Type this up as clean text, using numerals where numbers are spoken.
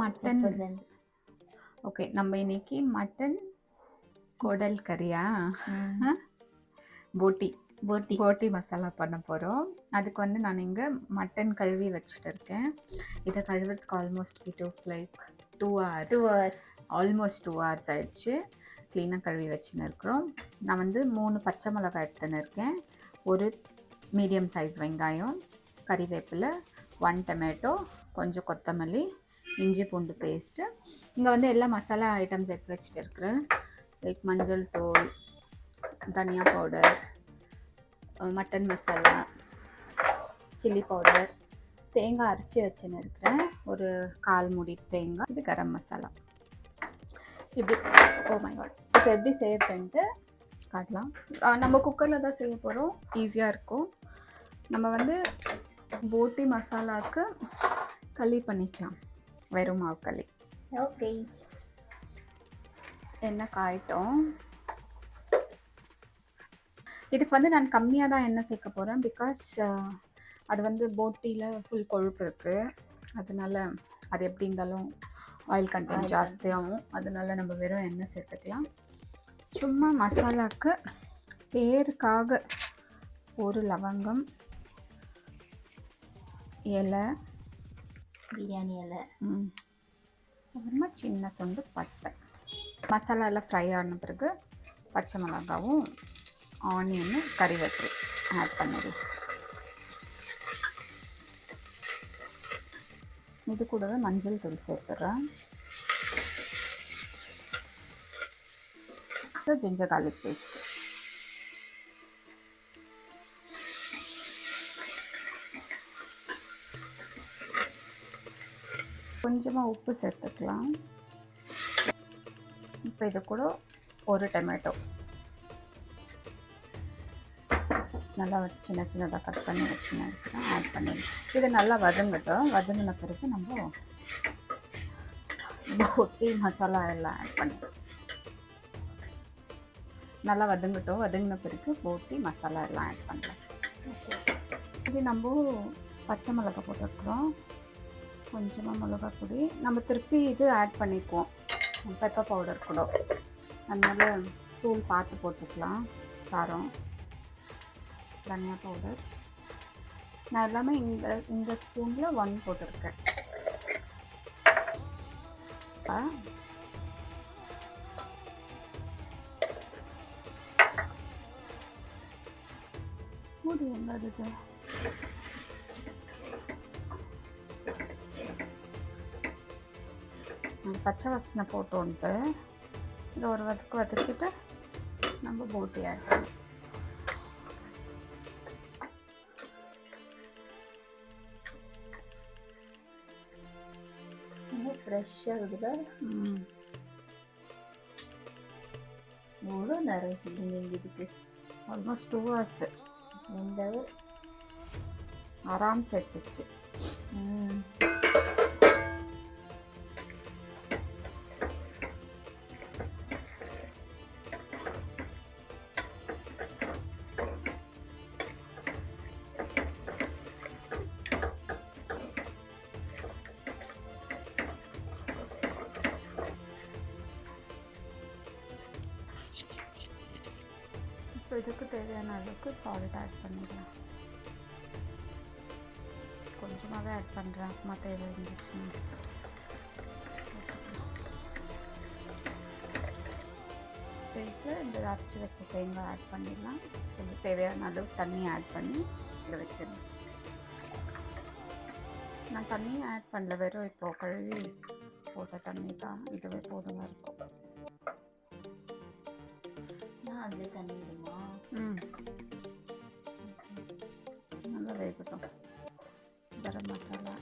Mutton okay, நம்ம இன்னைக்கு mutton குடல் கறியா போட்டி போட்டி போட்டி மசாலா பண்ண போகிறோம். அதுக்கு வந்து நான் இங்கே மட்டன் கழுவி வச்சுட்டு இருக்கேன். இதை கழுவுறதுக்கு almost like 2 hours almost 2 hours ஆயிடுச்சு. க்ளீனாக கழுவி வச்சுன்னு இருக்கிறோம். நான் வந்து 3 பச்சை மிளகாய் எடுத்துன்னு இருக்கேன், ஒரு மீடியம் சைஸ் வெங்காயம், கறிவேப்பிலை, 1 டொமேட்டோ, கொஞ்சம் கொத்தமல்லி, இஞ்சி பூண்டு பேஸ்ட்டு. இங்கே வந்து எல்லா மசாலா ஐட்டம்ஸ் எடுத்து வச்சுட்டு இருக்கிறேன். லைக் மஞ்சள் தூள், தனியா powder, mutton masala, chilli powder, தேங்காய் அரைச்சி வச்சுன்னு இருக்கிறேன், ஒரு 1/4 மூடி தேங்காய், இது கரம் மசாலா. இப்படி மை காட், இப்போ எப்படி செய்யறதுன்ட்டு காட்டலாம். நம்ம குக்கரில் தான் செய்ய போகிறோம், ஈஸியாக இருக்கும். நம்ம வந்து போட்டி மசாலாவுக்கு களி பண்ணிக்கலாம், வெறும் மாவு களி. ஓகே, எண்ணெய் காயிட்டோம். இதுக்கு வந்து நான் கம்மியாக தான் எண்ணெய் சேர்க்க போகிறேன், பிகாஸ் அது வந்து போட்டியில் ஃபுல் கொழுப்பு இருக்குது. அதனால அது எப்படி இருந்தாலும் ஆயில் கண்டென்ட் ஜாஸ்தியாகும். அதனால நம்ம வெறும் எண்ணெய் சேர்த்துக்கலாம். சும்மா மசாலாவுக்கு பேருக்காக ஒரு லவங்கம், இலை, பிரியாணி இலை, அப்புறமா சின்ன துண்டு பட்டை. மசாலா எல்லாம் ஃப்ரை ஆன பிறகு பச்சை மிளகாவும் ஆனியனும் கறிவேப்பிலை ஆட் பண்ணிடு. இது கூடவே மஞ்சள் தூள் சேர்த்துறேன், ஜிஞ்சர் கார்லிக் பேஸ்ட், கொஞ்சமாக உப்பு சேர்த்துக்கலாம். இப்போ இது கூட ஒரு டொமேட்டோ நல்லா சின்ன சின்னதாக கட் பண்ணி வச்சுன்னு ஆட் பண்ணிடுவோம். இது நல்லா வதங்கட்டும். வதங்கின பிறகு நம்ம போட்டி மசாலா எல்லாம் ஆட் பண்ணிடுவோம். நல்லா வதங்கட்டும். வதங்கின பிறகு போட்டி மசாலா எல்லாம் ஆட் பண்ணுறோம். இது நம்ம பச்சை மிளகாய் போட்டுருக்குறோம், கொஞ்சமாக மிளகாய் பொடி. நம்ம திருப்பி இது ஆட் பண்ணிக்குவோம், பெப்பர் பவுடர் கூட. அதனால் தூள் பார்த்து போட்டுக்கலாம். காரம், தனியா பவுடர். நான் எல்லாமே இந்த ஸ்பூனில் 1 போட்டிருக்கேன். மூடி எங்காது பச்சை வாசனை போட்டோன்ட்டு இதை ஒரு வதக்கிட்டு நம்ம போட்டி ஆட் பண்ணி ஃப்ரெஷ்ஷாக இருக்குதா? எவ்வளோ நேரம் இதுக்கு? Almost 2 hours. இந்த ஆராம் சேர்த்துச்சு. இப்போ இதுக்கு தேவையான அளவுக்கு சால்ட் ஆட் பண்ணிடலாம். கொஞ்சமாகவே ஆட் பண்ணுறேன், அப்புறமா தேவை இருந்துச்சுன்னா. ஸ்டேஜில் இந்த அரைச்சி வச்ச தேங்காய் ஆட் பண்ணிடலாம். கொஞ்சம் தேவையான அளவு தண்ணி ஆட் பண்ணி இதை வச்சிடலாம். நான் தண்ணியும் ஆட் பண்ணல, வெறும் இப்போ கழுவி போட்ட தண்ணி தான், இதுவே போதுமாக இருக்கும். அதிலே தண்ணி விடுமா? நல்லா வேகட்டும். கரம் மசாலா,